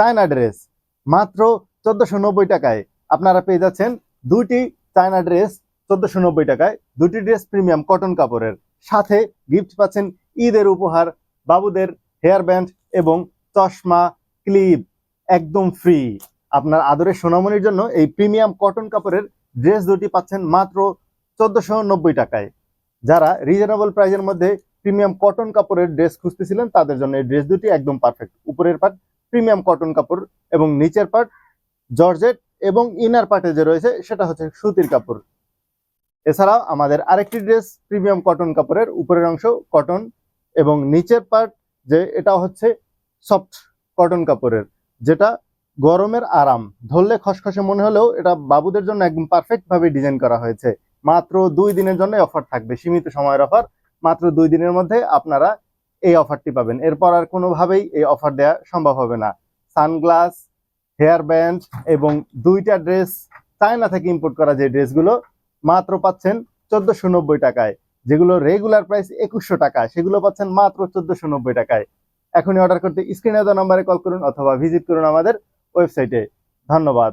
China dress মাত্র 1490 টাকায় আপনারা পেয়ে যাচ্ছেন। দুইটি চায়না ড্রেস 1490 টাকায়, দুটি ড্রেস প্রিমিয়াম কটন কাপড়ের, সাথে গিফট পাচ্ছেন ঈদের উপহার বাবুদের হেয়ার ব্যান্ড এবং চশমা, ক্লিপ একদম ফ্রি। আপনার আদরের সোনামণির জন্য এই প্রিমিয়াম কটন কাপড়ের ড্রেস দুটি পাচ্ছেন মাত্র 1490 টাকায়। যারা রিজনেবল প্রাইসের মধ্যে প্রিমিয়াম কটন কাপড়ের ড্রেস খুঁজতেছিলেন তাদের জন্য এই ড্রেস দুটি একদম পারফেক্ট। উপরের পার্ট প্রিমিয়াম কটন কাপড় এবং নিচের পার্ট জর্জেট এবং ইনার পার্টে যে রয়েছে সেটা হচ্ছে সুতির কাপড়। এছাড়াও আমাদের আরেকটি ড্রেস প্রিমিয়াম কটন কাপড়ের, উপরের অংশ কটন এবং নিচের পার্ট যে এটা হচ্ছে সফট কটন কাপড়ের, যেটা গরমের আরাম, ধরলে খসখসে মনে হলেও এটা বাবুদের জন্য একদম পারফেক্ট ভাবে ডিজাইন করা হয়েছে। মাত্র 2 দিনের জন্য অফার থাকবে, সীমিত সময়ের অফার। মাত্র 2 দিনের মধ্যে আপনারা এই অফারটি পাবেন, এরপর আর কোনোভাবেই এই অফার দেওয়া সম্ভব হবে না। সানগ্লাস, হেয়ার ব্যান্ড এবং দুইটা ড্রেস চায়না থেকে ইম্পোর্ট করা যে ড্রেসগুলো মাত্র পাচ্ছেন 1490 টাকায়, যেগুলো রেগুলার প্রাইস 2100 টাকা সেগুলো পাচ্ছেন মাত্র 1490 টাকায়। এখনই অর্ডার করতে স্ক্রিনে দেওয়া নম্বরে কল করুন অথবা ভিজিট করুন আমাদের ওয়েবসাইটে। ধন্যবাদ।